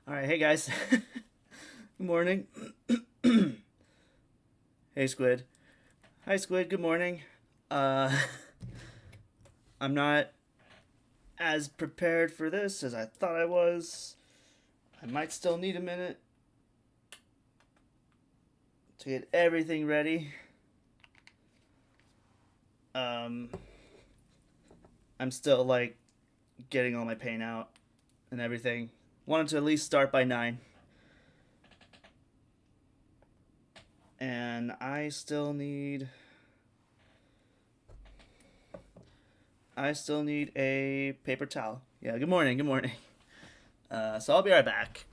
All right, hey guys. Good morning. Hey Squid. Hi Squid. Good morning. Uh, I'm not as prepared for this as I thought I was. I might still need a minute to get everything ready. Um, I'm still like getting all my paint out and everything. Wanted to at least start by 9. And I still need a paper towel. Yeah, good morning, good morning. So I'll be right back.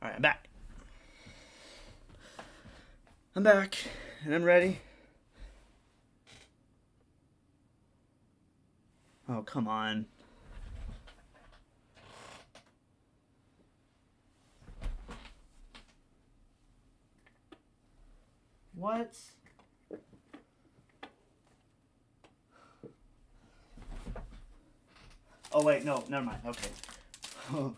All right, I'm back. I'm back, and I'm ready. Oh, come on. What? Oh, wait, no, never mind. Okay.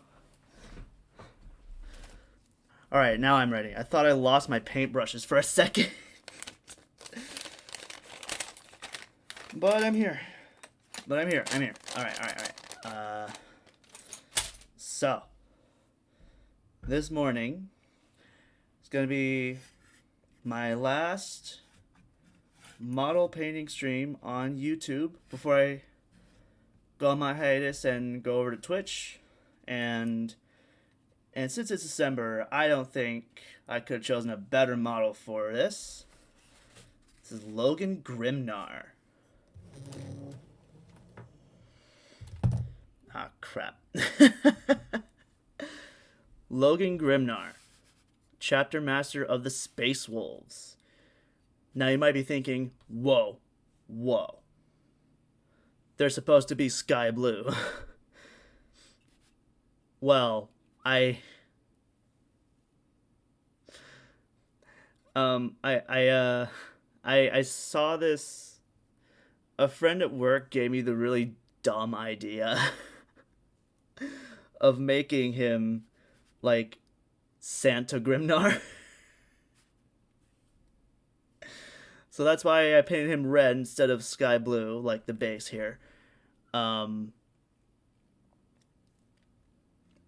All right, now I'm ready. I thought I lost my paintbrushes for a second. But I'm here. I'm here. All right, all right, all right. So, this morning is going to be my last model painting stream on YouTube before I go on my hiatus and go over to Twitch. And since it's December, I don't think I could have chosen a better model for this. This is Logan Grimnar. Ah, crap. Logan Grimnar, chapter master of the Space Wolves. Now you might be thinking, whoa. They're supposed to be sky blue. Well, I saw this. A friend at work gave me the really dumb idea of making him like Santa Grimnar. So that's why I painted him red instead of sky blue, like the base here. Um,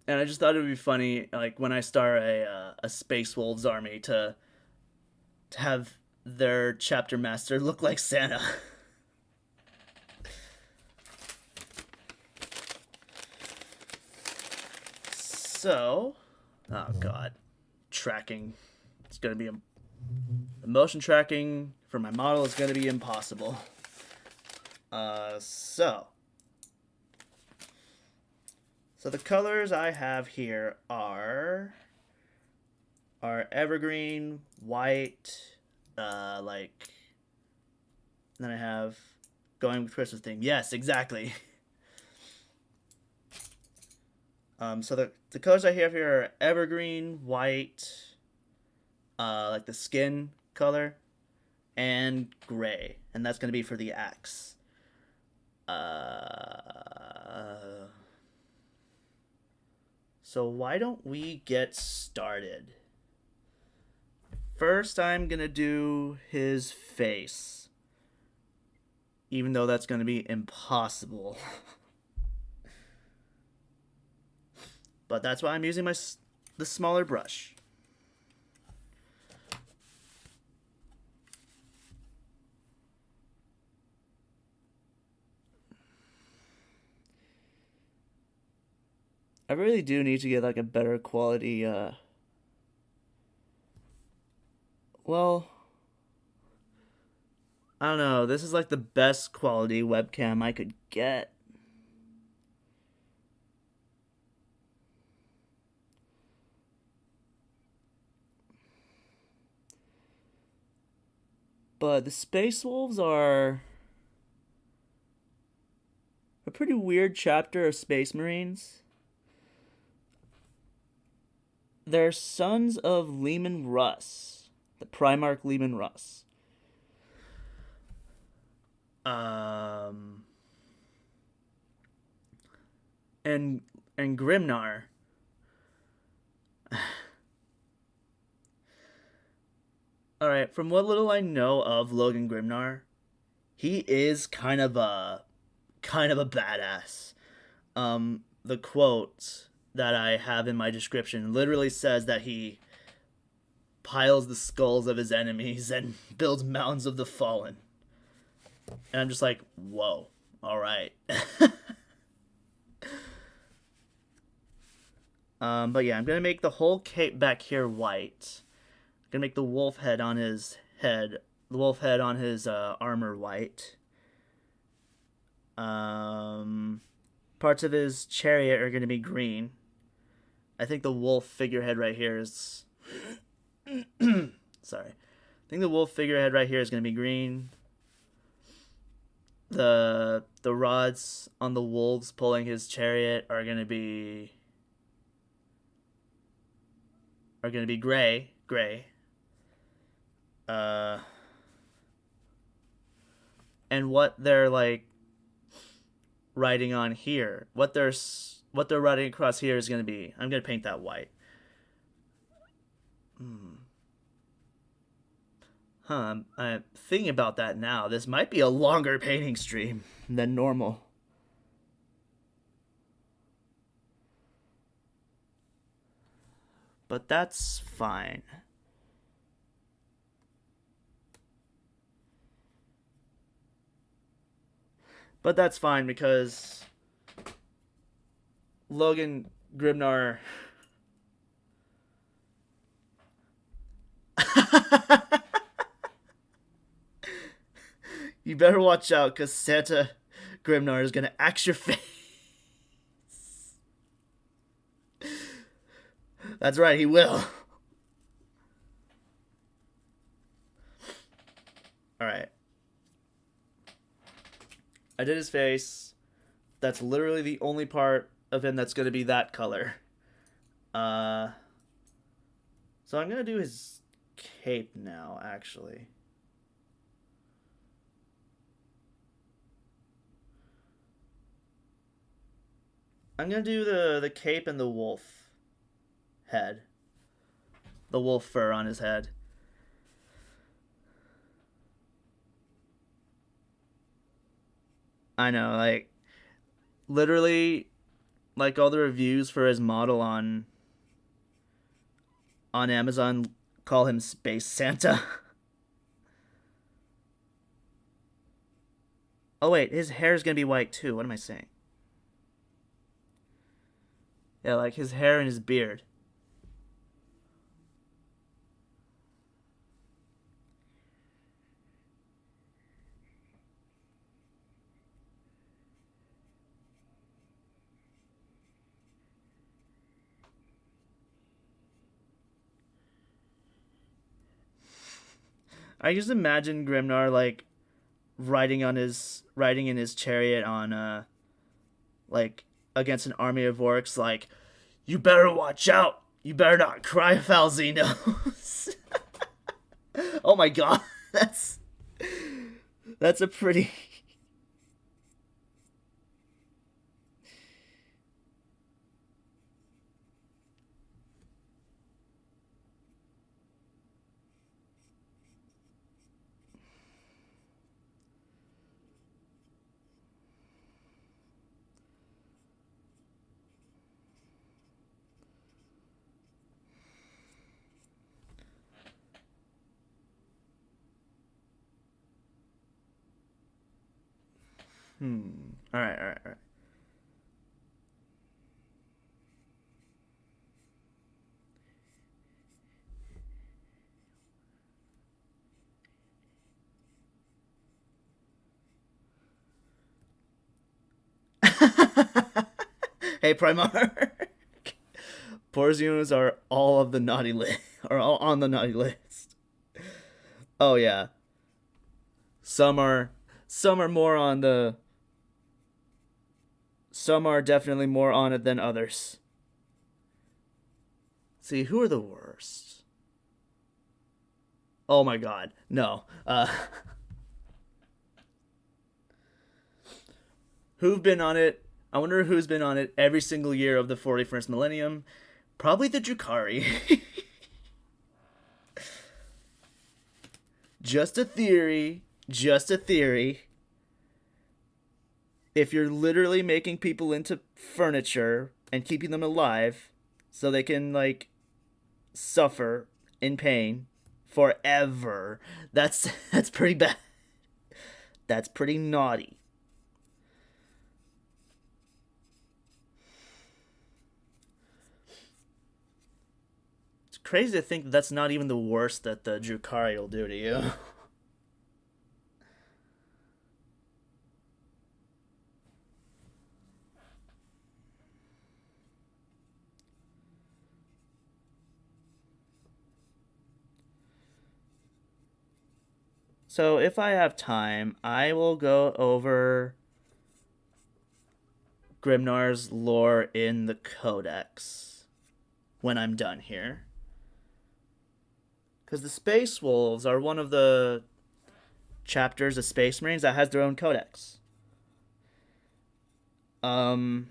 and I just thought it would be funny, like when I start a Space Wolves army, to have their chapter master look like Santa. So, oh god, tracking. It's gonna be the motion tracking for my model is gonna be impossible. So the colors I have here are evergreen, white, like. Then I have going with Christmas theme. Yes, exactly. So the colors I have here are evergreen, white, like the skin color, and gray, and that's gonna be for the axe. So why don't we get started? First, I'm gonna do his face, even though that's gonna be impossible. But that's why I'm using the smaller brush. I really do need to get like a better quality well, I don't know. This is like the best quality webcam I could get. But the Space Wolves are a pretty weird chapter of Space Marines. They're sons of Lehman Russ, the Primarch Lehman Russ. And Grimnar. All right, from what little I know of Logan Grimnar, he is kind of a badass. The quote that I have in my description literally says that he piles the skulls of his enemies and builds mounds of the fallen. And I'm just like, whoa, all right. But yeah, I'm gonna make the whole cape back here white. I'm gonna make the wolf head on his armor white. Parts of his chariot are gonna be green. I think the wolf figurehead right here is. Sorry. I think the wolf figurehead right here is gonna be green. The rods on the wolves pulling his chariot are gonna be gray. And what they're like writing on here, what they're writing across here is gonna be. I'm gonna paint that white. I'm thinking about that now. This might be a longer painting stream than normal. But that's fine. But that's fine because Logan Grimnar. You better watch out because Santa Grimnar is going to axe your face. That's right, he will. Alright. I did his face. That's literally the only part of him that's going to be that color. So I'm going to do his cape now, actually. I'm going to do the cape and the wolf head. The wolf fur on his head. I know, like, literally, like, all the reviews for his model on Amazon call him Space Santa. Oh, wait, his hair is going to be white, too. What am I saying? Yeah, like, his hair and his beard. I just imagine Grimnar like riding in his chariot on like against an army of orcs like, you better watch out. You better not cry, Falzinos. Oh my god. That's a pretty All right. Hey, Primar. Porzios are all of the naughty list, are all on the naughty list. Oh yeah, some are, some are more on the, some are definitely more on it than others. See, who are the worst? Oh my god, no. Who've been on it? I wonder who's been on it every single year of the 41st millennium. Probably the Drukhari. Just a theory. Just a theory. If you're literally making people into furniture and keeping them alive so they can, like, suffer in pain forever, that's pretty bad. That's pretty naughty. It's crazy to think that that's not even the worst that the Drukhari will do to you. So if I have time, I will go over Grimnar's lore in the Codex when I'm done here. Because the Space Wolves are one of the chapters of Space Marines that has their own codex. And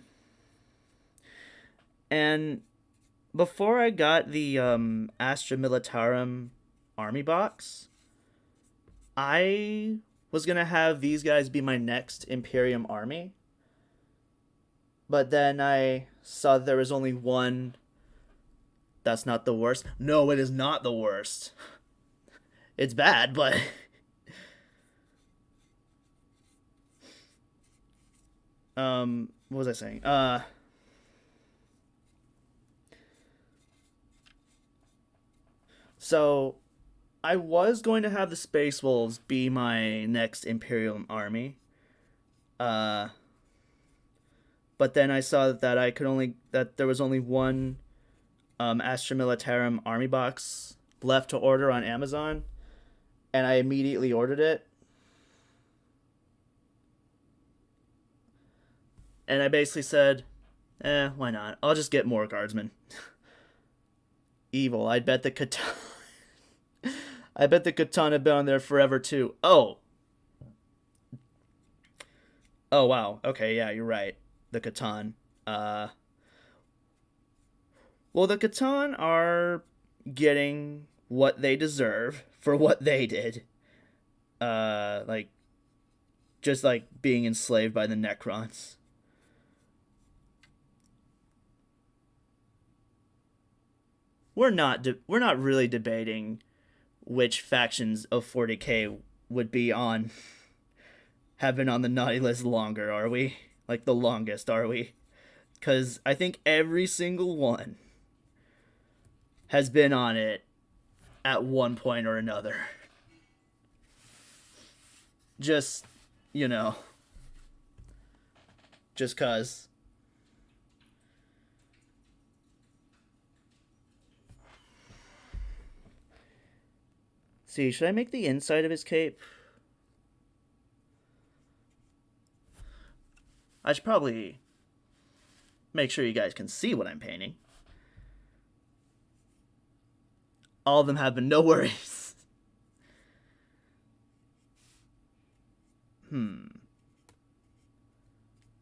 before I got the Astra Militarum army box, I was gonna have these guys be my next Imperium army. But then I saw there was only one. That's not the worst. No, it is not the worst. It's bad, but what was I saying? So I was going to have the Space Wolves be my next Imperium army. Uh but then I saw that I could only that there was only one Astra Militarum army box left to order on Amazon, and I immediately ordered it. And I basically said, why not? I'll just get more guardsmen. Evil. I bet the katana. I bet the katana been on there forever too. Oh. Oh wow. Okay, yeah, you're right. The Catan. Uh well, the Catan are getting what they deserve for what they did. Like just like being enslaved by the Necrons. We're not really debating which factions of 40k would be on have been on the naughty list longer, are we? Like the longest, are we? Because I think every single one has been on it at one point or another. Just, you know, just cause. See, should I make the inside of his cape? I should probably make sure you guys can see what I'm painting. All of them have been no worries.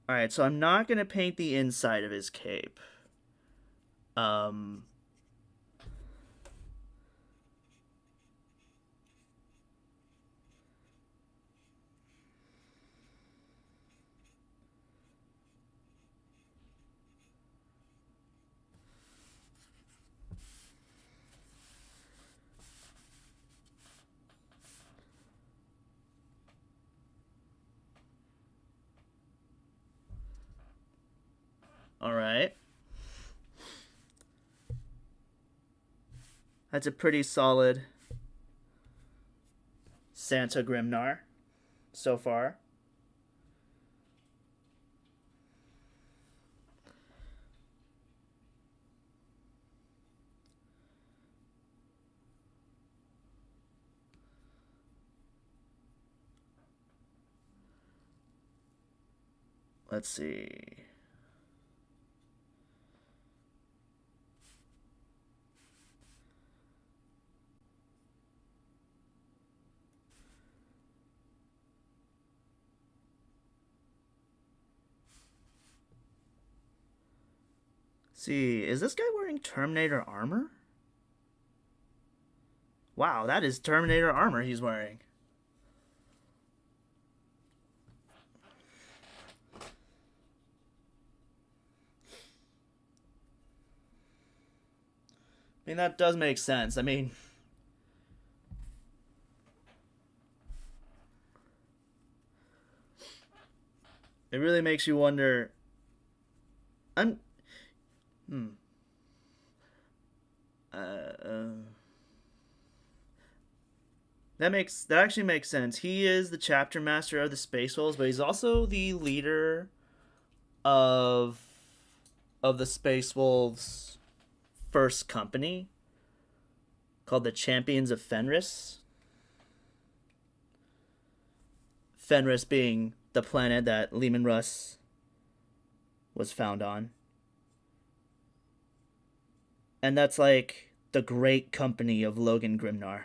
Alright, so I'm not going to paint the inside of his cape. Um... Alright. That's a pretty solid Santa Grimnar so far. Let's see. See, is this guy wearing Terminator armor? Wow, that is Terminator armor he's wearing. I mean, that does make sense. I mean, it really makes you wonder. I'm. Hmm. That actually makes sense. He is the chapter master of the Space Wolves, but he's also the leader of the Space Wolves' first company called the Champions of Fenris. Fenris being the planet that Lehman Russ was found on. And that's like the great company of Logan Grimnar.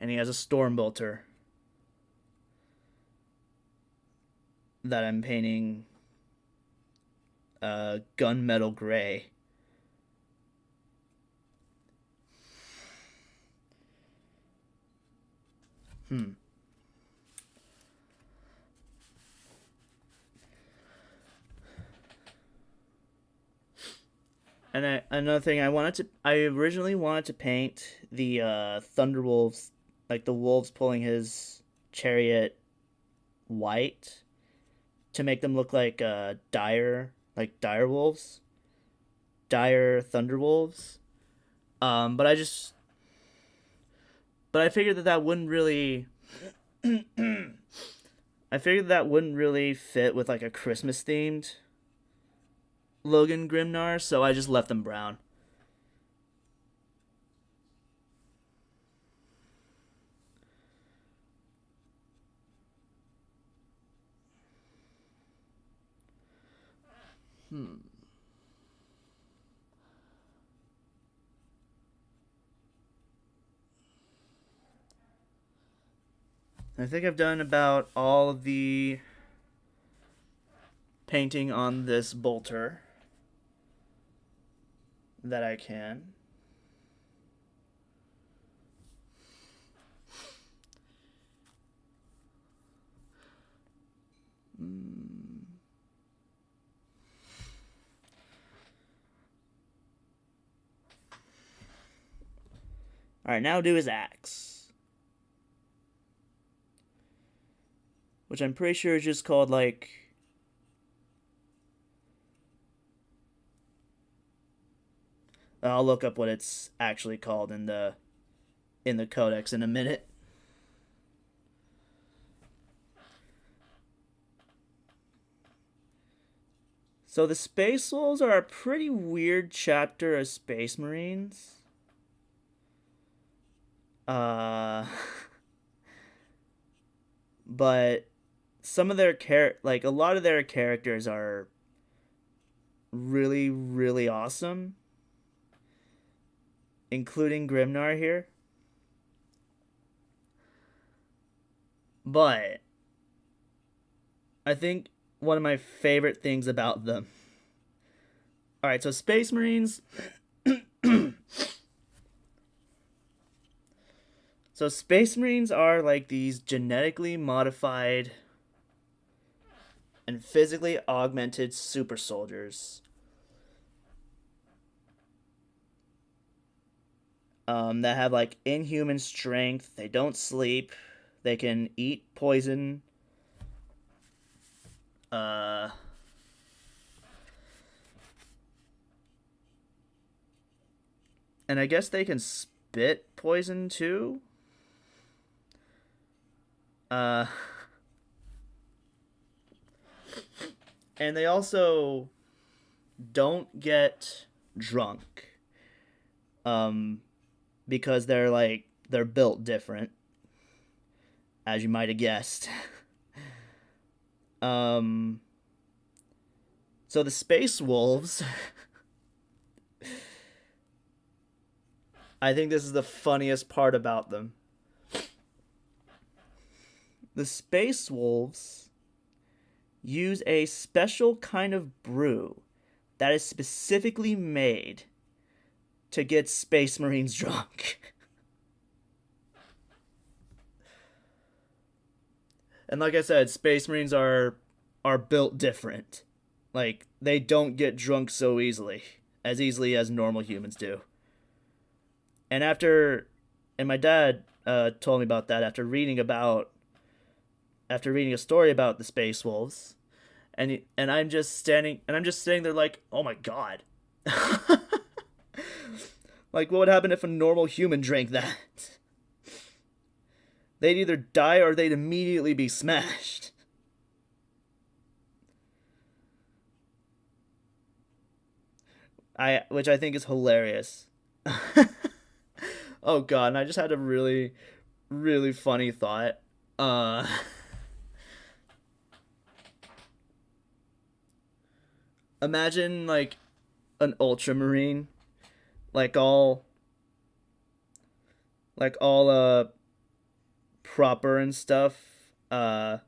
And he has a storm bolter that I'm painting gunmetal gray. And another thing, I originally wanted to paint the Thunderwolves, like the wolves pulling his chariot, white, to make them look like dire wolves, dire Thunderwolves. But I figured that wouldn't really. I figured that wouldn't really fit with like a Christmas themed Logan Grimnar, so I just left them brown. I think I've done about all of the painting on this bolter that I can. Alright, now do his axe. Which I'm pretty sure is just called, like... I'll look up what it's actually called in the codex in a minute. So the Space Wolves are a pretty weird chapter of Space Marines. But some of their like a lot of their characters are really, really awesome, including Grimnar here. But I think one of my favorite things about them. Alright, so Space Marines. So Space Marines are like these genetically modified and physically augmented super soldiers. That have like inhuman strength. They don't sleep. They can eat poison. And I guess they can spit poison too. And they also don't get drunk. Because they're like they're built different, as you might have guessed. So the space wolves, I think this is the funniest part about them. The space wolves use a special kind of brew that is specifically made to get space marines drunk. And like I said, space marines are built different. Like, they don't get drunk so easily as normal humans do. And my dad told me about that after reading a story about the space wolves, and I'm just standing there like, oh my god. Like, what would happen if a normal human drank that? They'd either die or they'd immediately be smashed. Which I think is hilarious. Oh god, and I just had a really, really funny thought. Imagine like an ultramarine, like all proper and stuff. Like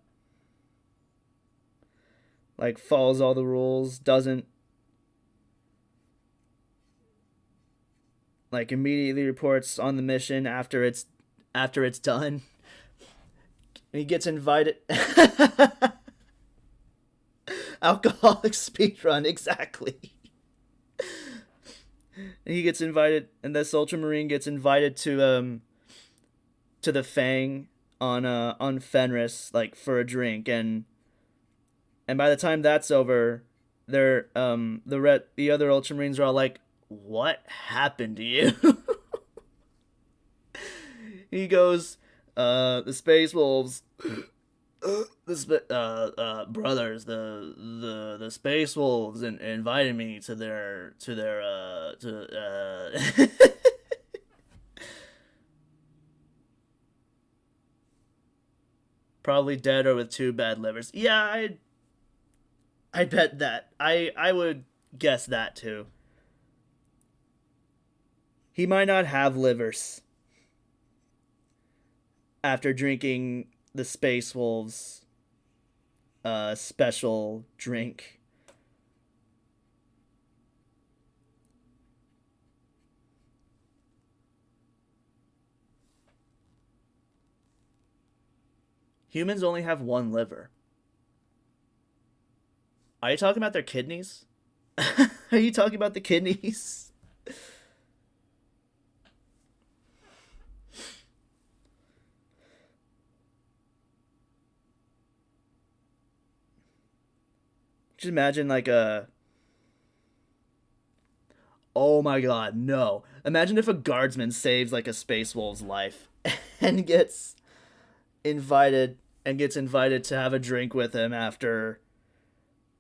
follows all the rules, doesn't like immediately reports on the mission after it's done. He gets invited. Alcoholic speedrun, exactly. And he gets invited, and this ultramarine gets invited to the Fang on Fenris, like for a drink, and by the time that's over, they're the other ultramarines are all like, "What happened to you?" He goes, "The space wolves." Brothers, the space wolves invited me to their probably dead or with two bad livers. Yeah, I bet that. I would guess that too. He might not have livers after drinking the space wolves special drink. Humans only have one liver. Are you talking about their kidneys? Are you talking about the kidneys? Just imagine like a... Oh my god, no. Imagine if a guardsman saves like a space wolf's life and invited gets invited to have a drink with him after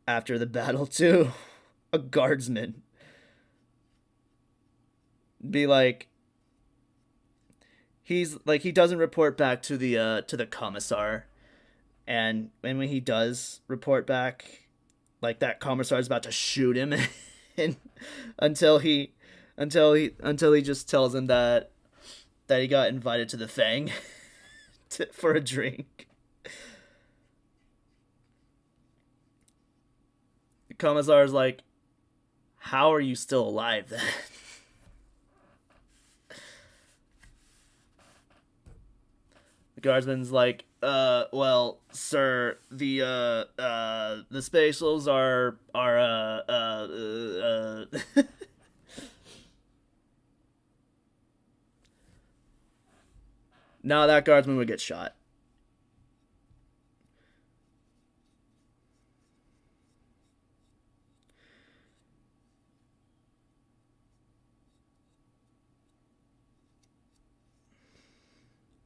the battle too. A guardsman. Be like, he's like, he doesn't report back to the commissar, and when he does report back, like that commissar is about to shoot him, and until he just tells him that he got invited to the Fang for a drink. The commissar is like, "How are you still alive then?" The guardsman's like, well, sir, the space wolves are No, that guardsman would get shot.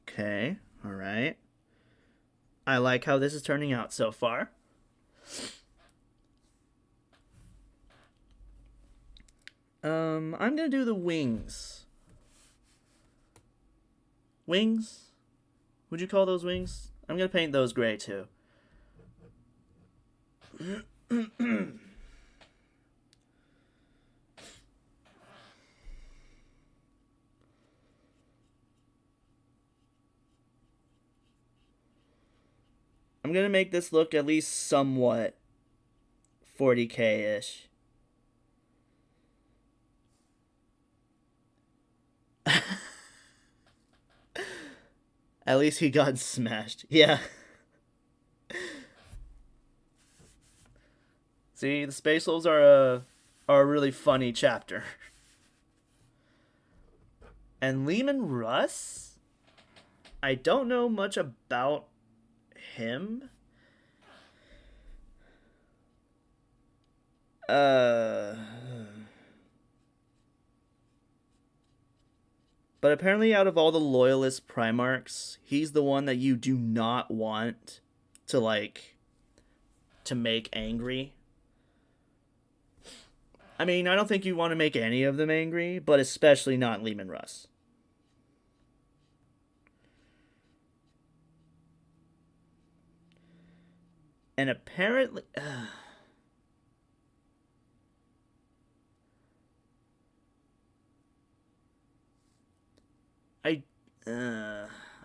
Okay, alright. I like how this is turning out so far. I'm gonna do the wings. wings? Would you call those wings? I'm gonna paint those gray too. I'm gonna make this look at least somewhat 40K-ish. At least he got smashed. Yeah. See, the Space Wolves are a really funny chapter. And Leman Russ? I don't know much about him. But apparently out of all the loyalist Primarchs, he's the one that you do not want to, like, to make angry. I mean, I don't think you want to make any of them angry, but especially not Leman Russ. And apparently...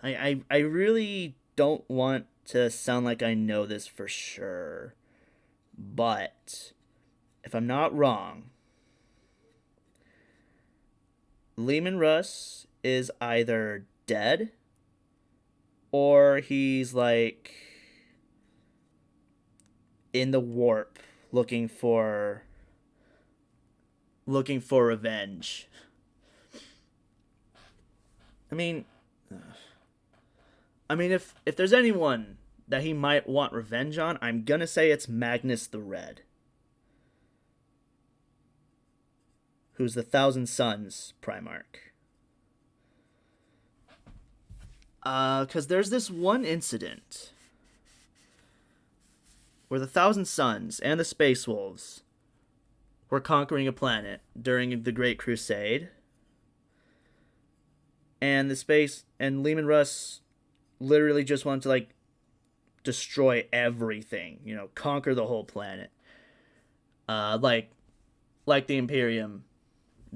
I really don't want to sound like I know this for sure, but if I'm not wrong, Leman Russ is either dead or he's like in the warp looking for revenge. I mean, if there's anyone that he might want revenge on, I'm gonna say it's Magnus the Red, who's the Thousand Sons Primarch. Because there's this one incident where the Thousand Sons and the Space Wolves were conquering a planet during the Great Crusade. And Leman Russ literally just wanted to, like, destroy everything, you know, conquer the whole planet. Like the Imperium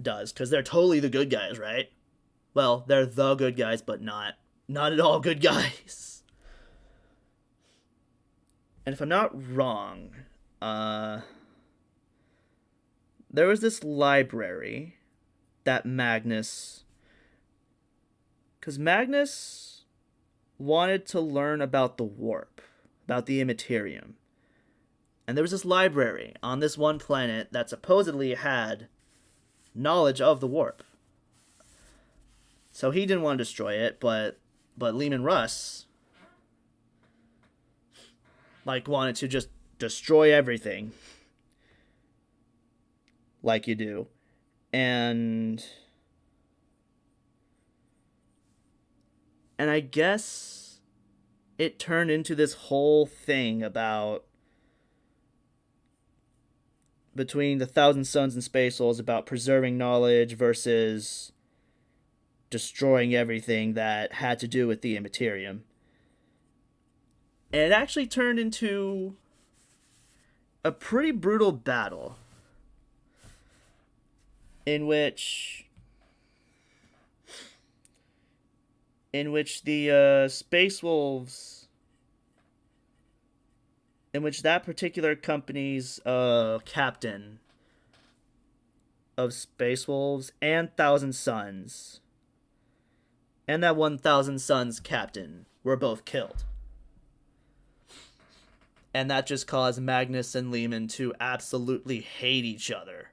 does, because they're totally the good guys, right? Well, they're the good guys, but not at all good guys. And if I'm not wrong, there was this library that Magnus... Because Magnus wanted to learn about the warp, about the immaterium. And there was this library on this one planet that supposedly had knowledge of the warp. So he didn't want to destroy it, but Leman Russ, like, wanted to just destroy everything. Like you do. And I guess it turned into this whole thing about between the Thousand Sons and Space Souls about preserving knowledge versus destroying everything that had to do with the Immaterium. And it actually turned into a pretty brutal battle in which the Space Wolves, in which that particular company's captain of Space Wolves and Thousand Sons, and that 1,000 Sons captain were both killed. And that just caused Magnus and Leman to absolutely hate each other.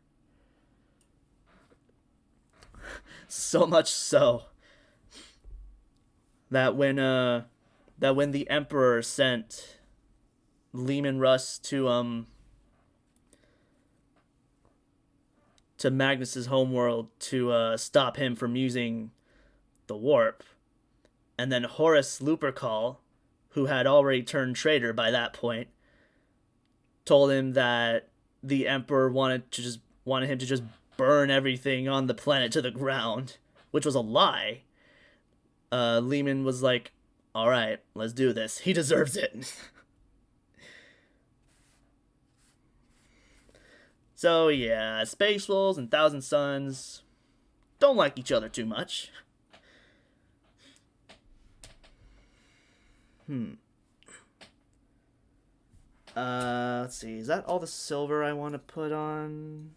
So much so that when the Emperor sent Leman Russ to Magnus's homeworld to stop him from using the warp, and then Horus Lupercal, who had already turned traitor by that point, told him that the Emperor wanted him to just burn everything on the planet to the ground, which was a lie. Lehman was like, all right, let's do this. He deserves it. So, yeah, Space Wolves and Thousand Suns don't like each other too much. Let's see. Is that all the silver I want to put on?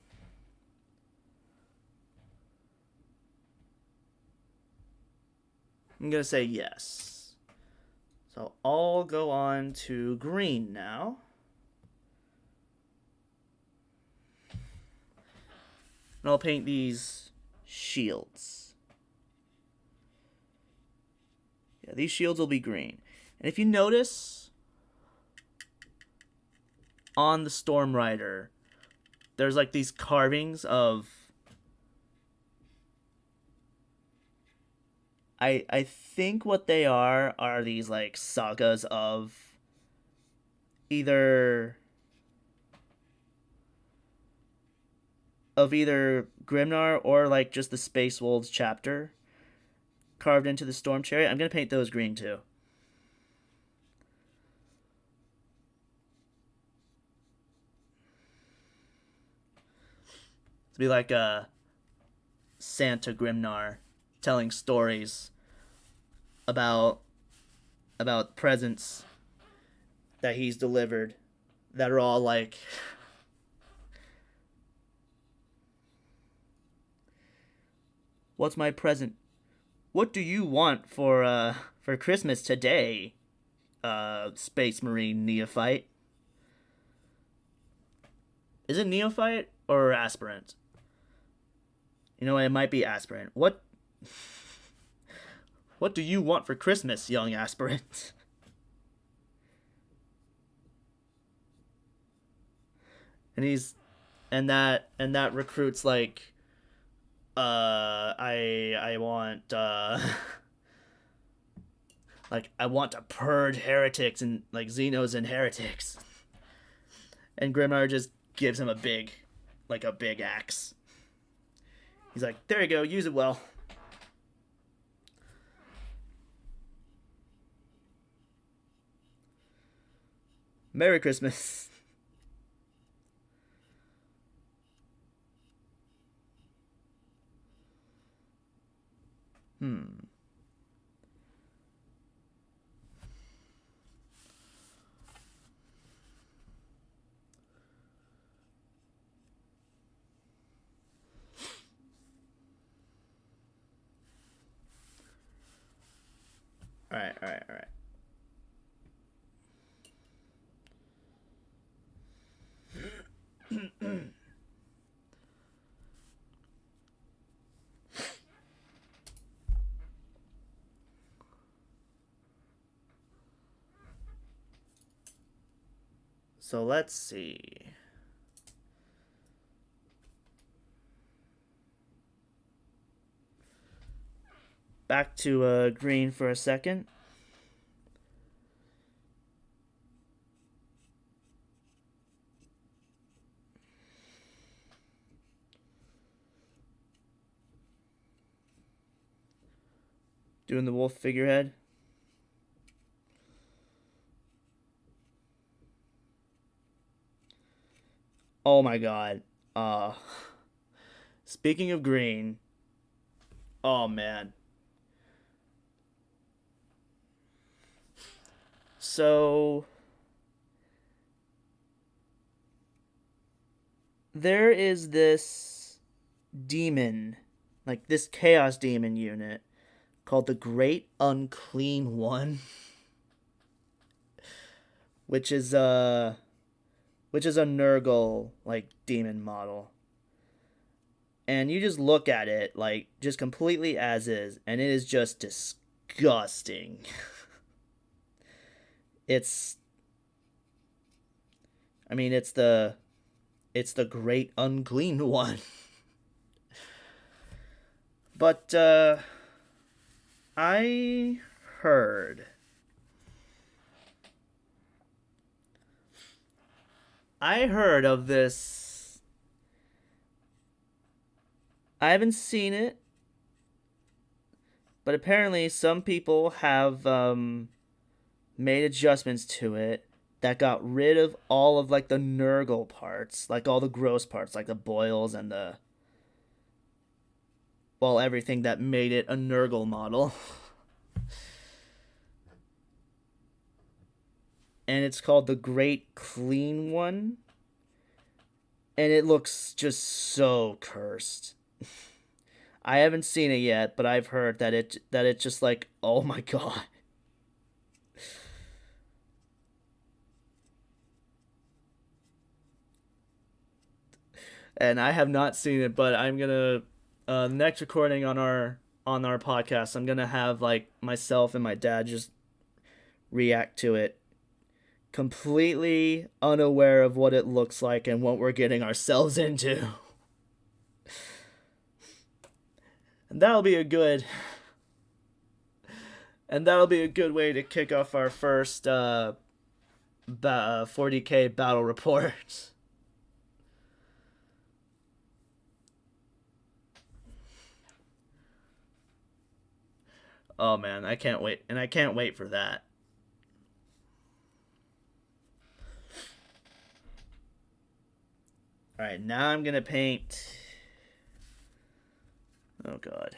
I'm going to say yes. So I'll go on to green now. And I'll paint these shields. Yeah, these shields will be green. And if you notice, on the Storm Rider, there's like these carvings of... I think what they are these like sagas of either Grimnar or like just the Space Wolves chapter carved into the Storm Chariot. I'm gonna paint those green too. To be like a Santa Grimnar telling stories about presents that he's delivered that are all like what's my present? What do you want for Christmas today? Space Marine neophyte. Is it neophyte or aspirant? You know, it might be aspirant. What do you want for Christmas, young aspirant? And that recruits like I want like I want to purge heretics and like Xenos and heretics. And Grimnar just gives him a big axe. He's like, there you go, use it well. Merry Christmas. All right. So let's see. Back to green for a second. Doing the wolf figurehead. Oh my god. Speaking of green. Oh man. So there is this demon, like this chaos demon unit called the Great Unclean One, which is a Nurgle like demon model. And you just look at it like just completely as is, and it is just disgusting. It's the Great Unclean One. But I heard of this. I haven't seen it, But apparently, some people have made adjustments to it that got rid of all of like the Nurgle parts, like all the gross parts, like the boils and the well, everything that made it a Nurgle model. And it's called the Great Clean One. And it looks just so cursed. I haven't seen it yet, but I've heard that it's just like, oh my god. And I have not seen it, but I'm gonna next recording on our podcast, I'm gonna have like myself and my dad just react to it, completely unaware of what it looks like and what we're getting ourselves into. And that'll be a good way to kick off our first 40k battle report. Oh man, I can't wait. And I can't wait for that. Alright, now I'm gonna paint. Oh god.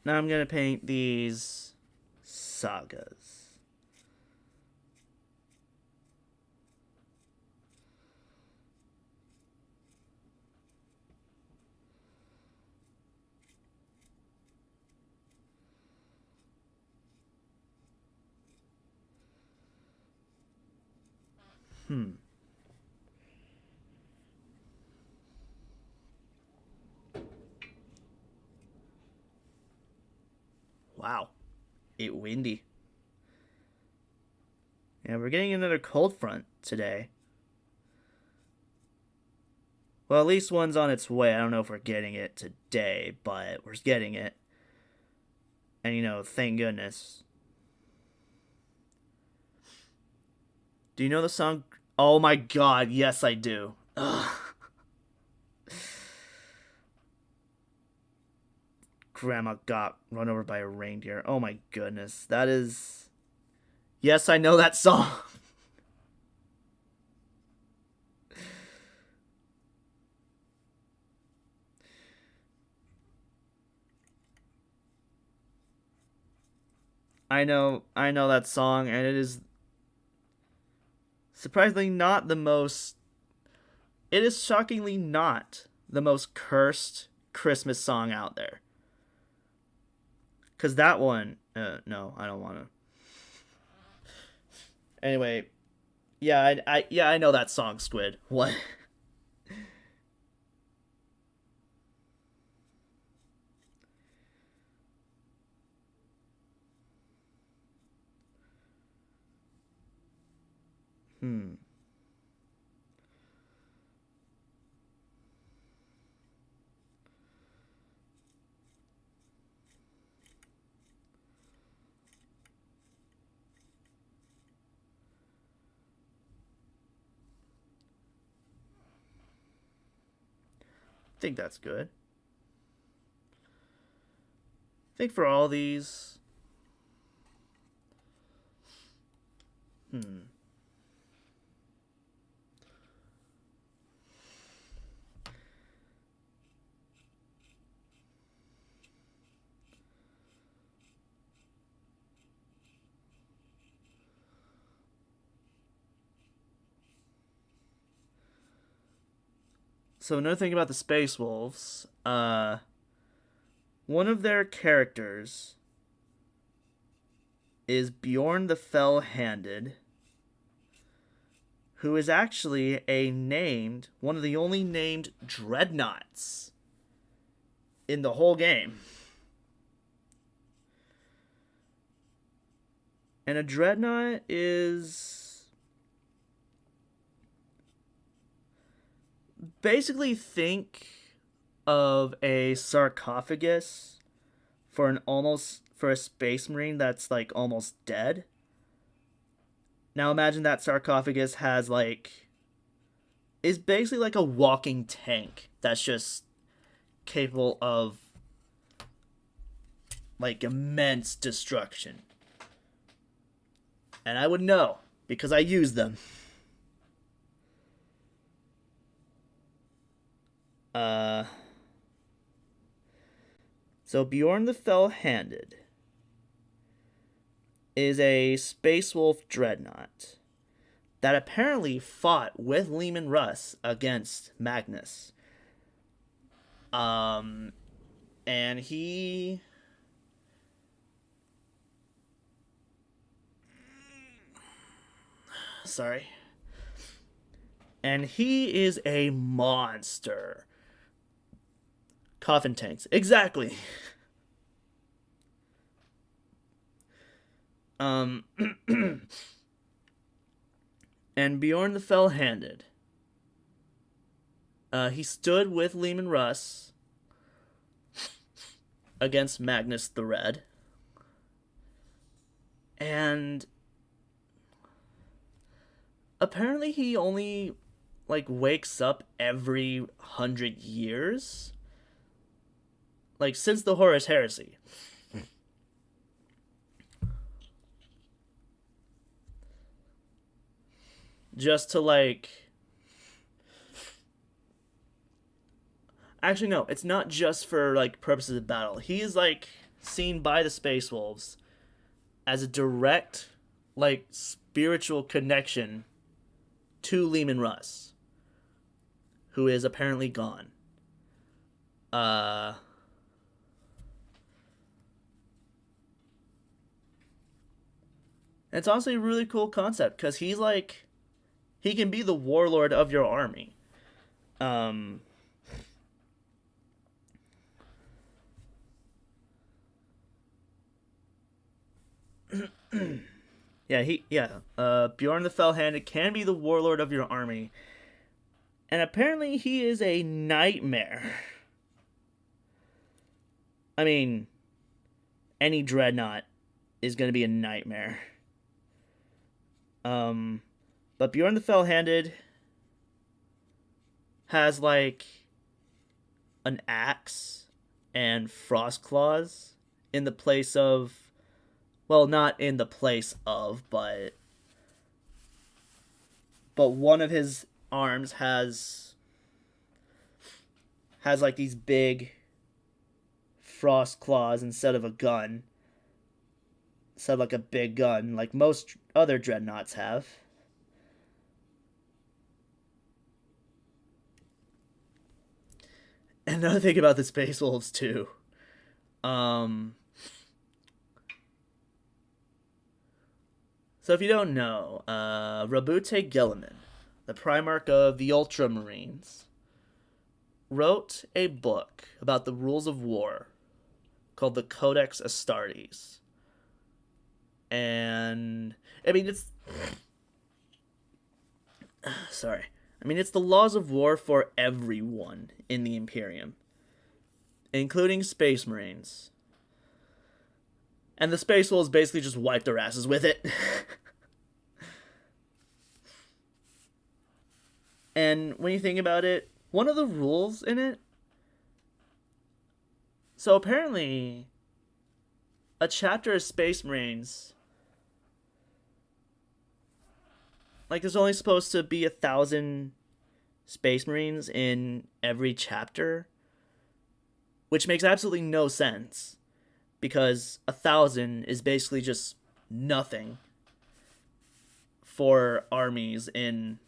Now I'm gonna paint these sagas. Wow. It windy. Yeah, we're getting another cold front today. Well, at least one's on its way. I don't know if we're getting it today, but we're getting it. And thank goodness. Do you know the song? Oh my god, yes I do. Ugh. Grandma got run over by a reindeer. Oh my goodness. That is... Yes, I know that song. I know that song, and it is surprisingly not the most... It is shockingly not the most cursed Christmas song out there. Because that one... no, I don't want to. Anyway, yeah, I know that song, Squid. What? Hmm. I think that's good. I think for all these... So another thing about the Space Wolves, one of their characters is Bjorn the Fell-Handed, who is actually one of the only named dreadnoughts in the whole game. And a dreadnought is... Basically think of a sarcophagus for a space marine that's like almost dead. Now imagine that sarcophagus has like is basically like a walking tank that's just capable of like immense destruction. And I would know because I use them. Uh so Bjorn the Fell-Handed is a Space Wolf dreadnought that apparently fought with Leman Russ against Magnus. Um, and he. Sorry. And he is a monster. Coffin tanks. Exactly. Um. And Bjorn the Fell-Handed. He stood with Leman Russ against Magnus the Red. And apparently he only like wakes up every 100 years. Like since the Horus Heresy. Just to like actually no, it's not just for like purposes of battle. He is like seen by the Space Wolves as a direct like spiritual connection to Leman Russ, who is apparently gone. It's honestly a really cool concept because he's like he can be the warlord of your army. Um Bjorn the Fell-Handed can be the warlord of your army. And apparently he is a nightmare. I mean, any dreadnought is going to be a nightmare. But Bjorn the Fell-Handed has like an axe and frost claws in the place of, well, not in the place of, but one of his arms has like these big frost claws instead of a gun. Instead of like a big gun, like most other dreadnoughts have. And another thing about the Space Wolves too. So if you don't know, Rabute Gilliman, the Primarch of the Ultramarines, wrote a book about the rules of war called the Codex Astartes. And I mean it's sorry. I mean it's the laws of war for everyone in the Imperium, including Space Marines. And the Space Wolves basically just wiped their asses with it. And when you think about it, one of the rules in it. So apparently, a chapter of Space Marines. Like, there's only supposed to be 1,000 Space Marines in every chapter. Which makes absolutely no sense. Because 1,000 is basically just nothing for armies in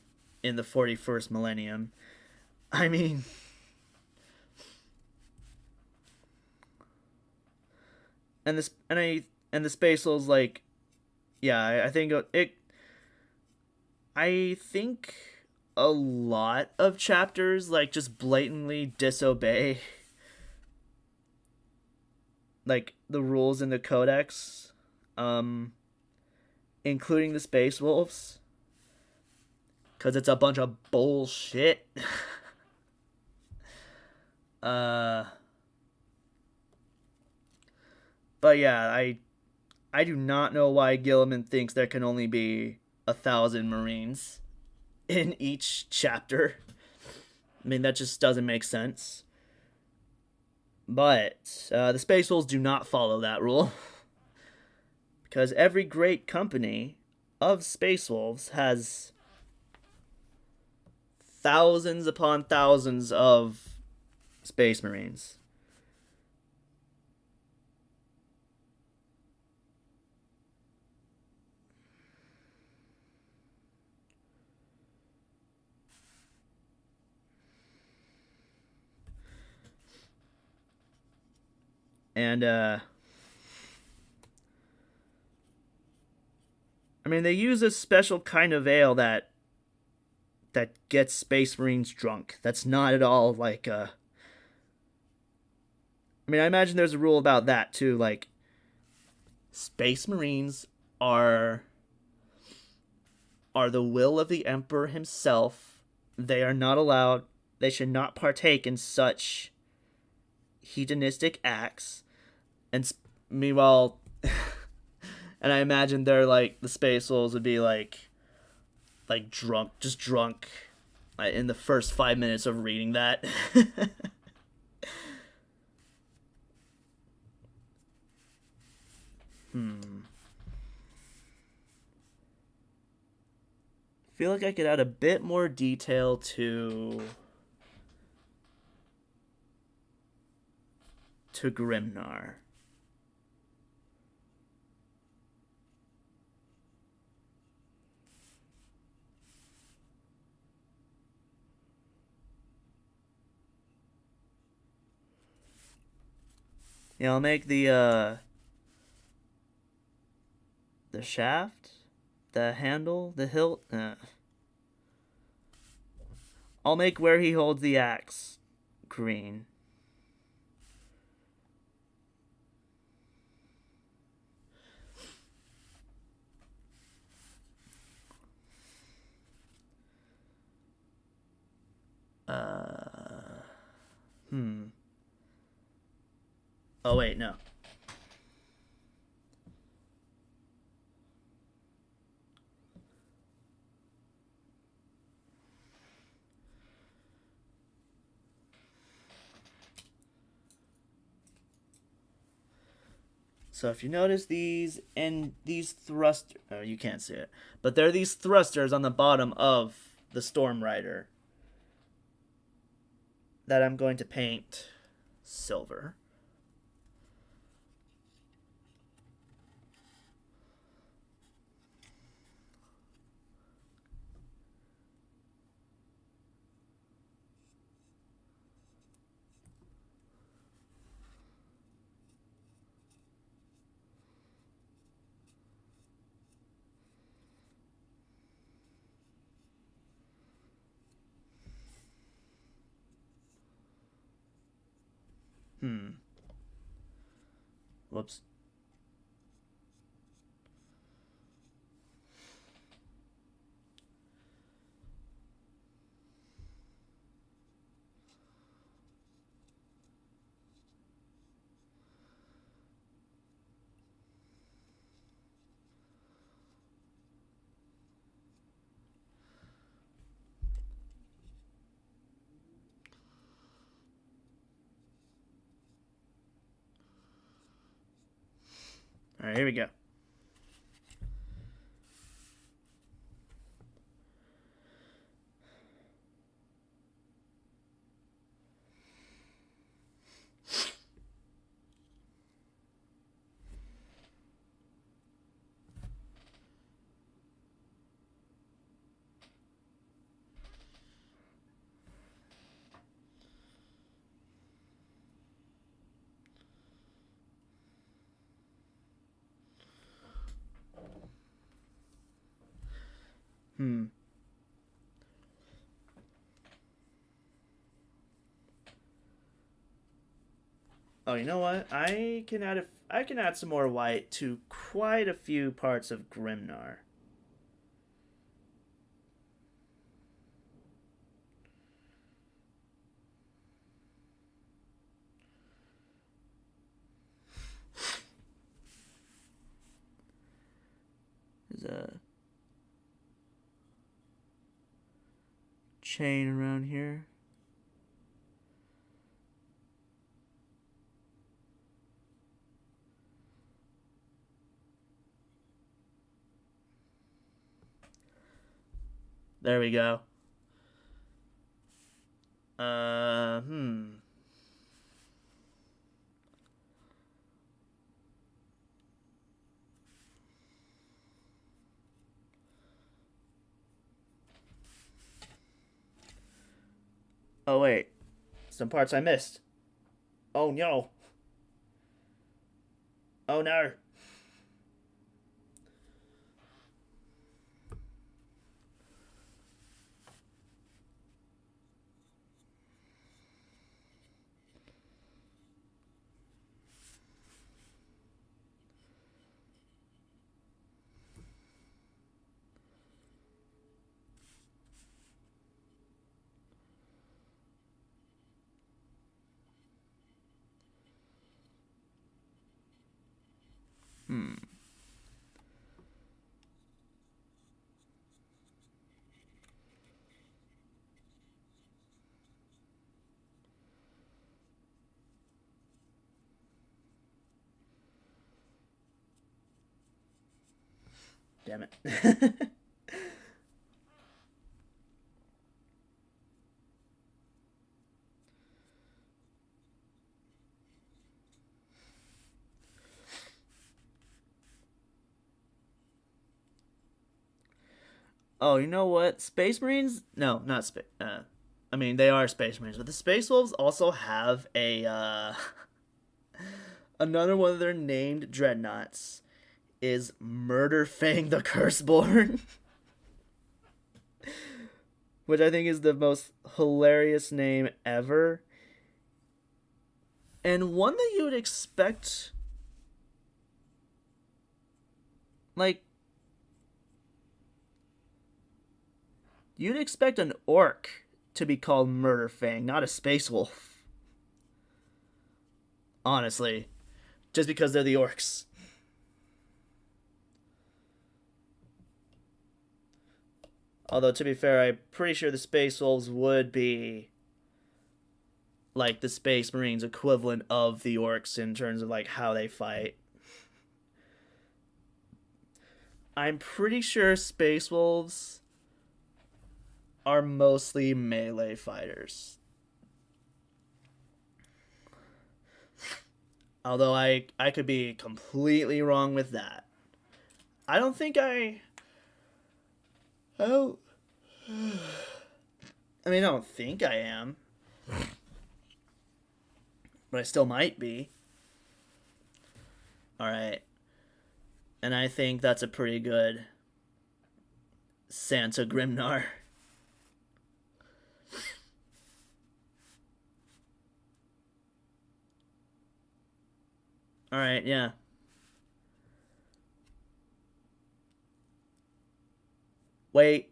the 41st millennium. I mean, and the Space Wolves like, yeah, I think it. I think a lot of chapters like just blatantly disobey like the rules in the Codex, including the Space Wolves. Because it's a bunch of bullshit. But yeah, I do not know why Gilliman thinks there can only be 1,000 Marines in each chapter. I mean, that just doesn't make sense. But the Space Wolves do not follow that rule. Because every great company of Space Wolves has thousands upon thousands of Space Marines. And, I mean, they use a special kind of ale that gets Space Marines drunk. That's not at all like, I mean, I imagine there's a rule about that, too. Like, Space Marines are the will of the Emperor himself. They are not allowed, they should not partake in such hedonistic acts. And meanwhile, and I imagine they're like, the Space Wolves would be like drunk, just drunk in the first 5 minutes of reading that. Feel like I could add a bit more detail to Grimnar. Yeah, I'll make the shaft, the handle, the hilt. I'll make where he holds the axe green. Oh, wait, no. So if you notice these thrusters, oh, you can't see it, but there are these thrusters on the bottom of the Storm Rider that I'm going to paint silver. Whoops. All right, here we go. Oh, you know what? I can add some more white to quite a few parts of Grimnar. There's a chain around here. There we go. Oh, wait. Some parts I missed. Oh, no. Oh, no. Damn it. Oh, you know what? Space Marines? No, not space. I mean, they are Space Marines, but the Space Wolves also have a another one of their named dreadnoughts is Murder Fang the Curseborn, which I think is the most hilarious name ever, and one that you would expect, like, you'd expect an orc to be called Murder Fang, not a Space Wolf. Honestly, just because they're the orcs. Although, to be fair, I'm pretty sure the Space Wolves would be like the Space Marines equivalent of the orcs in terms of like how they fight. I'm pretty sure Space Wolves are mostly melee fighters. Although I could be completely wrong with that. I don't think I don't I mean, I don't think I am. But I still might be. Alright. And I think that's a pretty good Santa Grimnar. Alright, yeah. Wait.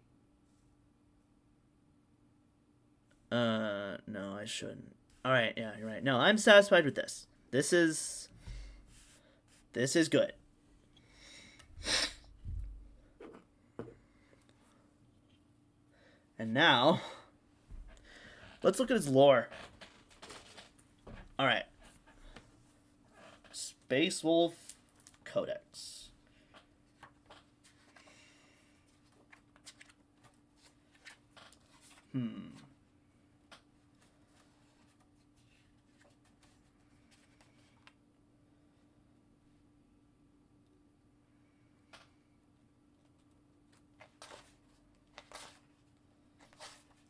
No, I shouldn't. Alright, yeah, you're right. No, I'm satisfied with this. This is good. And now, let's look at his lore. Alright. Space Wolf Codex.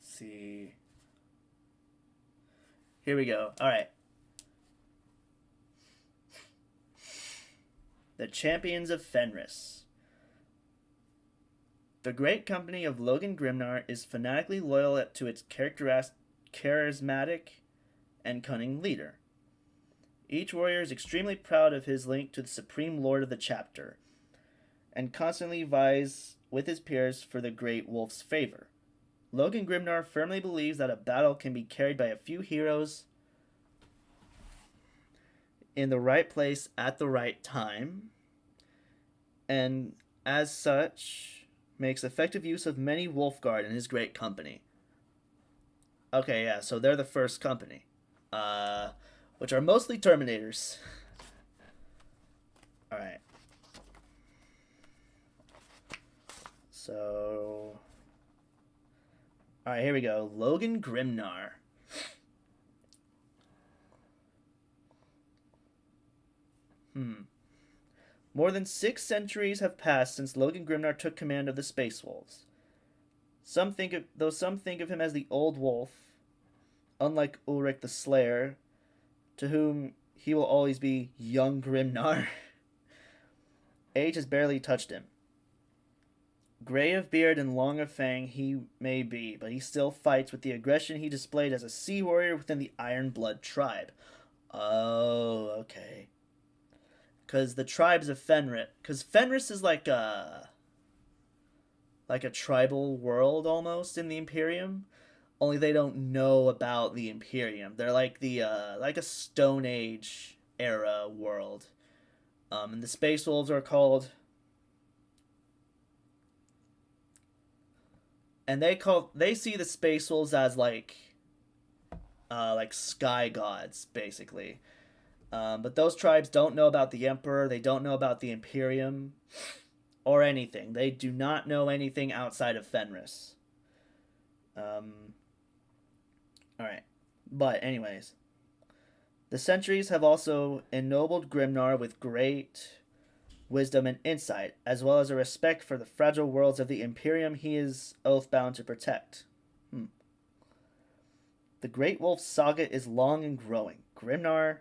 See. Here we go. All right. The Champions of Fenris. The great company of Logan Grimnar is fanatically loyal to its charismatic and cunning leader. Each warrior is extremely proud of his link to the Supreme Lord of the chapter, and constantly vies with his peers for the Great Wolf's favor. Logan Grimnar firmly believes that a battle can be carried by a few heroes in the right place at the right time, and as such, makes effective use of many Wolfguard in his great company. Okay, yeah, so they're the first company, uh, which are mostly Terminators. All right, so all right, here we go. Logan Grimnar. Hmm. More than 6 centuries have passed since Logan Grimnar took command of the Space Wolves. Some think of him as the Old Wolf, unlike Ulrich the Slayer, to whom he will always be young Grimnar. Age has barely touched him. Gray of beard and long of fang he may be, but he still fights with the aggression he displayed as a sea warrior within the Iron Blood tribe. Oh, okay. Because the tribes of Fenris, because Fenris is like a tribal world almost in the Imperium. Only they don't know about the Imperium. They're like the like a Stone Age era world. And the Space Wolves are called, and they see the Space Wolves as like sky gods basically. But those tribes don't know about the Emperor. They don't know about the Imperium or anything. They do not know anything outside of Fenris. Um, all right, but anyways, the centuries have also ennobled Grimnar with great wisdom and insight, as well as a respect for the fragile worlds of the Imperium he is oath-bound to protect. Hmm. The Great Wolf saga is long and growing. Grimnar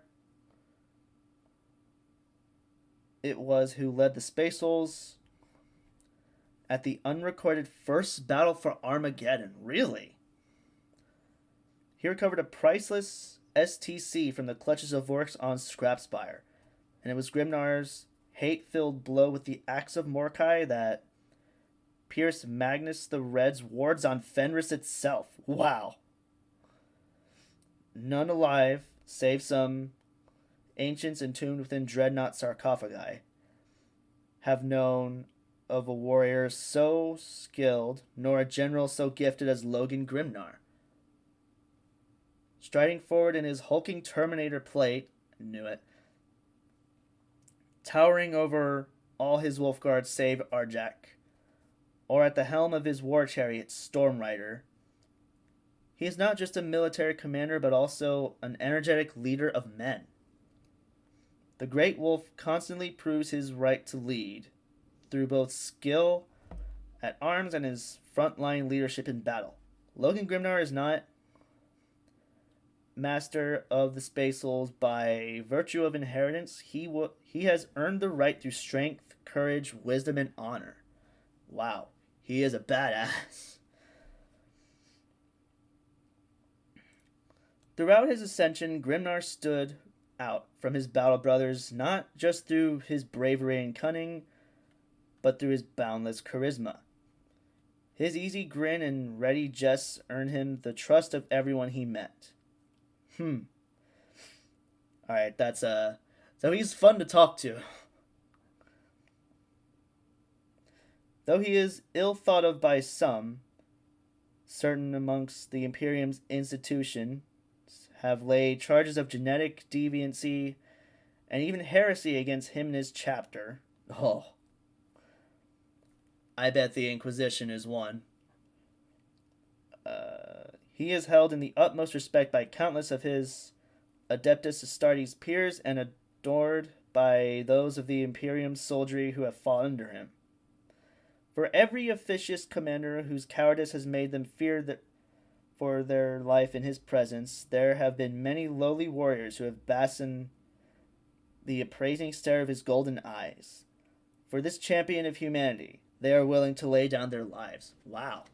it was who led the Space Wolves at the unrecorded first battle for Armageddon. Really? He recovered a priceless STC from the clutches of Vorks on Scrapspire, and it was Grimnar's hate-filled blow with the axe of Mordecai that pierced Magnus the Red's wards on Fenris itself. Wow. None alive, save some ancients entombed within dreadnought sarcophagi, have known of a warrior so skilled, nor a general so gifted as Logan Grimnar. Striding forward in his hulking Terminator plate, knew it, towering over all his wolf guards save Arjak, or at the helm of his war chariot Stormrider, he is not just a military commander but also an energetic leader of men. The Great Wolf constantly proves his right to lead, through both skill at arms and his frontline leadership in battle. Logan Grimnar is not master of the Space Wolves by virtue of inheritance. He has earned the right through strength, courage, wisdom, and honor. Wow, he is a badass. Throughout his ascension, Grimnar stood out from his battle brothers not just through his bravery and cunning, but through his boundless charisma. His easy grin and ready jests earned him the trust of everyone he met. Alright, that's so he's fun to talk to. Though he is ill thought of by some, certain amongst the Imperium's institution have laid charges of genetic deviancy and even heresy against him and his chapter. Oh, I bet the Inquisition is one. He is held in the utmost respect by countless of his Adeptus Astartes peers and adored by those of the Imperium's soldiery who have fought under him. For every officious commander whose cowardice has made them fear that for their life in his presence, there have been many lowly warriors who have basked in the appraising stare of his golden eyes. For this champion of humanity, they are willing to lay down their lives. Wow.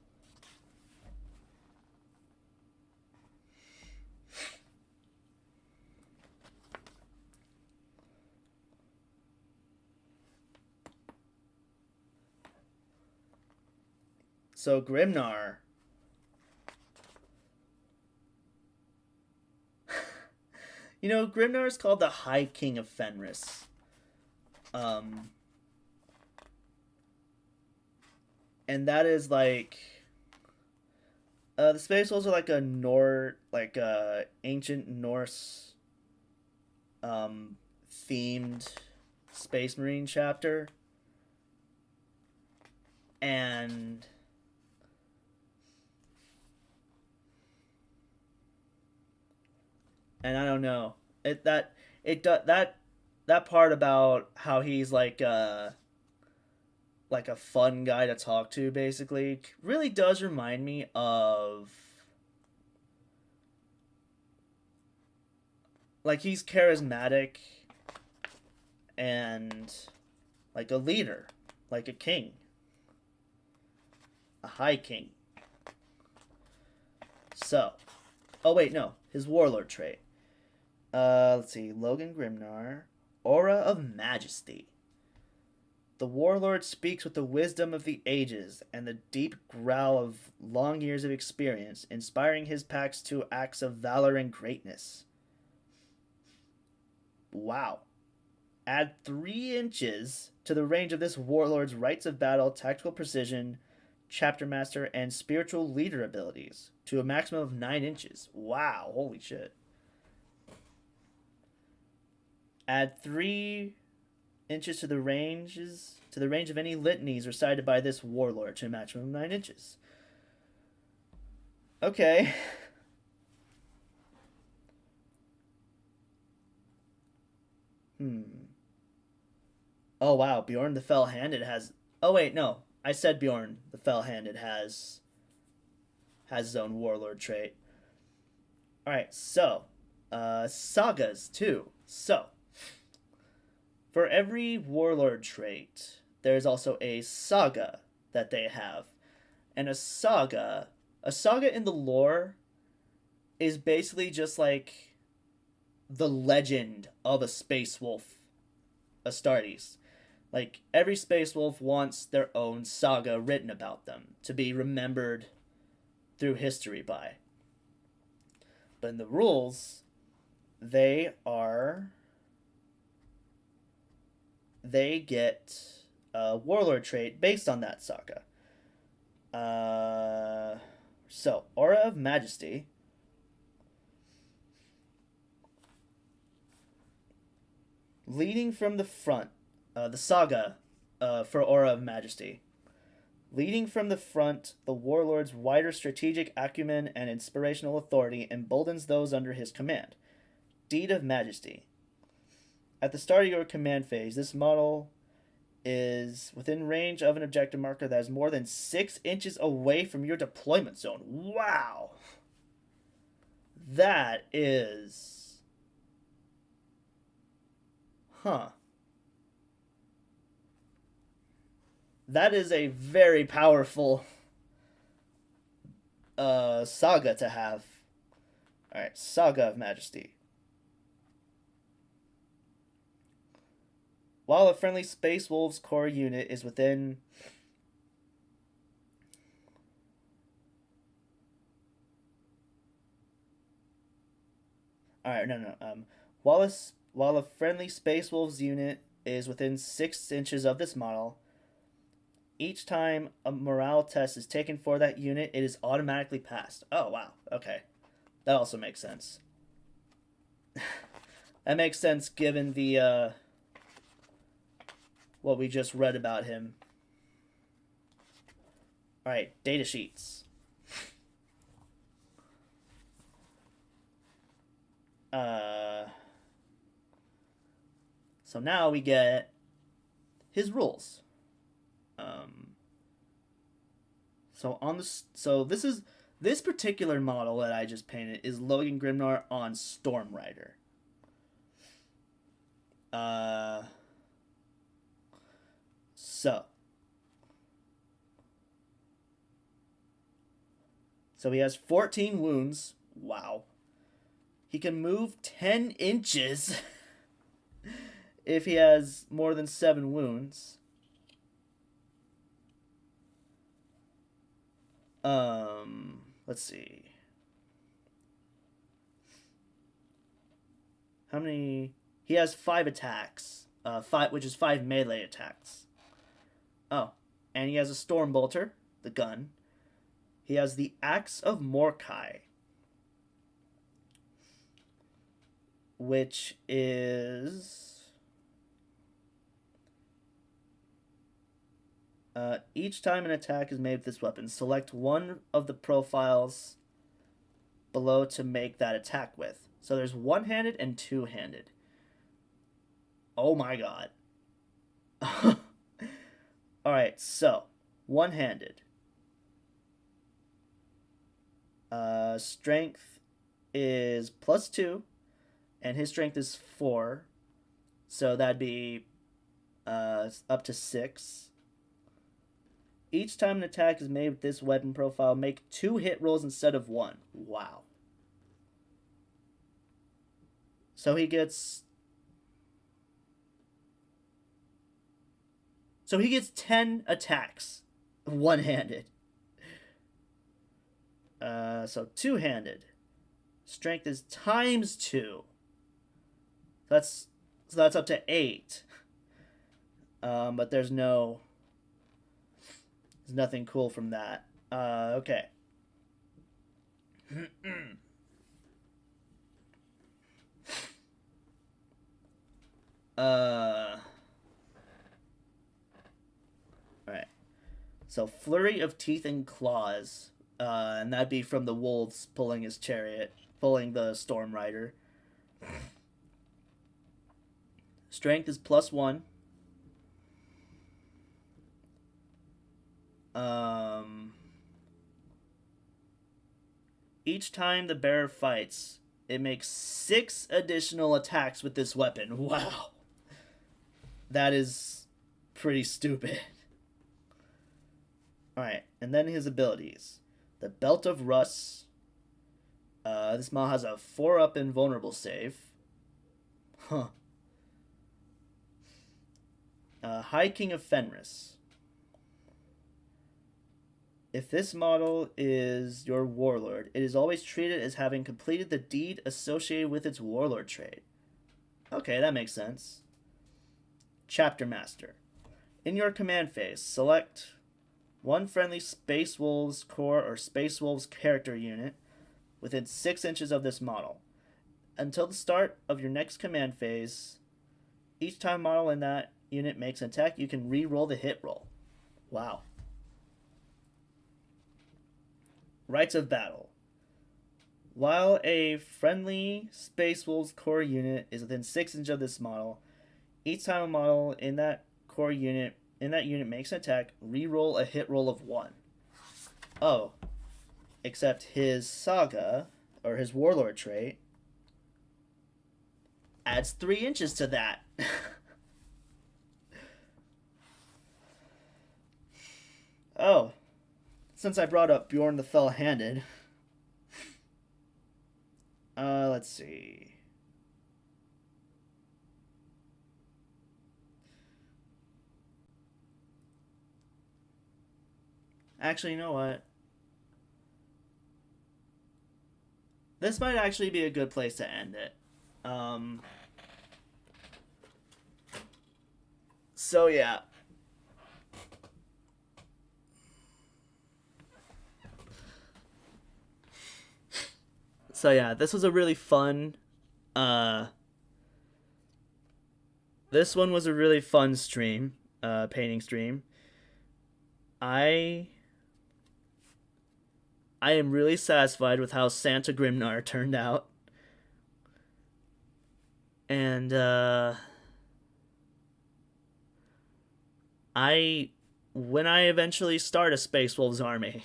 So Grimnar, Grimnar is called the High King of Fenris. And that is like The Space Wolves are like a ancient Norse um, themed Space Marine chapter, and I don't know it that it that part about how he's like a fun guy to talk to basically really does remind me of like he's charismatic and like a leader, like a king, a high king. So, oh wait, no, his warlord trait. Let's see, Logan Grimnar, aura of majesty. The warlord speaks with the wisdom of the ages and the deep growl of long years of experience, inspiring his packs to acts of valor and greatness. Wow. Add 3 inches to the range of this warlord's rites of battle, tactical precision, chapter master, and spiritual leader abilities to a maximum of 9 inches. Wow, holy shit. Add 3 inches to the range of any litanies recited by this warlord to a maximum of 9 inches. Okay. Oh wow, Bjorn the Fell-Handed has. Oh wait, no, I said Bjorn the Fell-Handed has his own warlord trait. All right, so sagas too. So for every warlord trait, there's also a saga that they have, and a saga in the lore is basically just like the legend of a space wolf, Astartes. Like every space wolf wants their own saga written about them to be remembered through history by. But in the rules, they are they get a warlord trait based on that saga. So aura of majesty. Leading from the front, the saga for Aura of Majesty. Leading from the front, the warlord's wider strategic acumen and inspirational authority emboldens those under his command. Deed of Majesty. At the start of your command phase, this model is within range of an objective marker that is more than 6 inches away from your deployment zone. Wow! That is. Huh. That is a very powerful saga to have. Alright, Saga of Majesty. While a friendly Space Wolves core unit is within. Alright, no. While a friendly Space Wolves unit is within 6 inches of this model, each time a morale test is taken for that unit, it is automatically passed. Oh, wow. Okay. That also makes sense. That makes sense given the, what we just read about him. Alright, data sheets. So now we get his rules. This particular model that I just painted is Logan Grimnar on Storm Rider. So he has 14 wounds. Wow. He can move 10 inches if he has more than 7 wounds. Let's see. How many? He has 5 attacks. 5 melee attacks. Oh, and he has a Storm Bolter, the gun. He has the Axe of Morkai, which is each time an attack is made with this weapon, select one of the profiles below to make that attack with. So there's one-handed and two-handed. Oh my god. Alright, so one-handed. Strength is +2, and his strength is 4. So that'd be up to 6. Each time an attack is made with this weapon profile, make 2 hit rolls instead of 1. Wow. So he gets 10 attacks one-handed. So two-handed. Strength is ×2. So that's up to 8. But there's nothing cool from that. Okay. Alright. So Flurry of Teeth and Claws. And that'd be from the wolves pulling his chariot, pulling the Storm Rider. Strength is +1. Each time the bearer fights, it makes 6 additional attacks with this weapon. Wow. That is pretty stupid. Alright, and then his abilities. The Belt of Russ. This model has a 4-up invulnerable save. Huh. High King of Fenris. If this model is your warlord, it is always treated as having completed the deed associated with its warlord trait. Okay, that makes sense. Chapter Master. In your command phase, select one friendly Space Wolves Corps or Space Wolves character unit within 6 inches of this model. Until the start of your next command phase, each time a model in that unit makes an attack, you can re-roll the hit roll. Wow. Rites of Battle. While a friendly Space Wolves Corps unit is within 6 inches of this model, each time a model in that unit makes an attack, re-roll a hit roll of 1. Oh. Except his Saga, or his Warlord trait, adds 3 inches to that. Oh. Since I brought up Bjorn the Fell-Handed, let's see. Actually, you know what? This might actually be a good place to end it. So yeah. So yeah, this was a really fun this one was a really fun stream, painting stream. I am really satisfied with how Santa Grimnar turned out. And when I eventually start a Space Wolves army,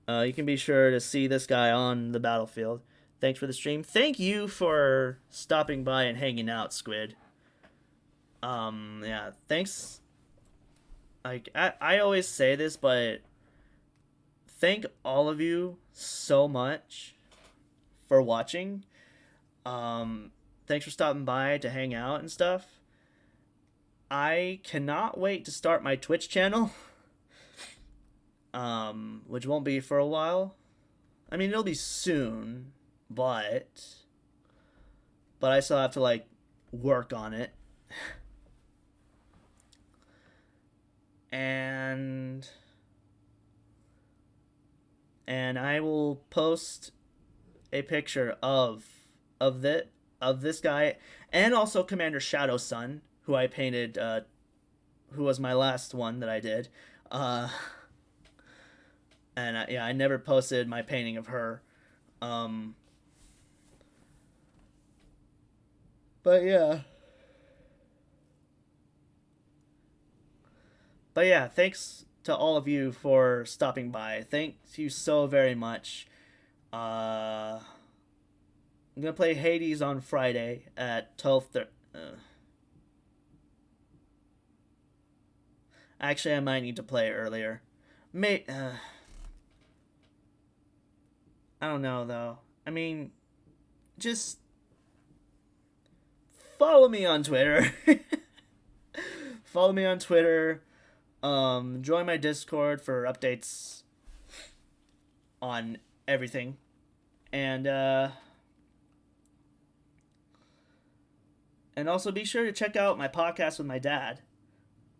you can be sure to see this guy on the battlefield. Thanks for the stream. Thank you for stopping by and hanging out, Squid. Yeah, thanks. Like, I always say this, but thank all of you so much for watching. Thanks for stopping by to hang out and stuff. I cannot wait to start my Twitch channel. Which won't be for a while. I mean, it'll be soon, but I still have to, like, work on it. and I will post a picture of the of this guy, and also Commander Shadow's son, who I painted, who was my last one that I did. Uh, and yeah, I never posted my painting of her. Um, but yeah, thanks to all of you for stopping by. Thank you so very much. I'm gonna play Hades on Friday at 12:30. Actually, I might need to play it earlier. May I don't know though. I mean, just follow me on Twitter. Follow me on Twitter. Join my Discord for updates on everything, and also be sure to check out my podcast with my dad.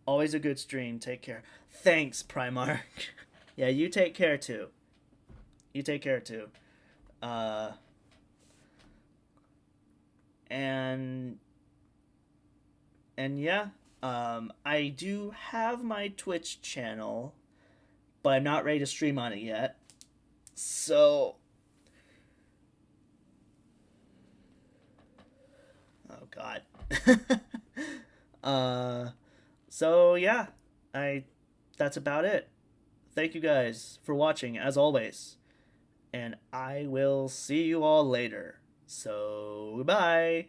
Always a good stream. Take care. Thanks, Primarch. Yeah, you take care too. You take care too. Uh, and yeah, I do have my Twitch channel, but I'm not ready to stream on it yet. So, oh god. So yeah, I that's about it. Thank you guys for watching as always, and I will see you all later. So, goodbye.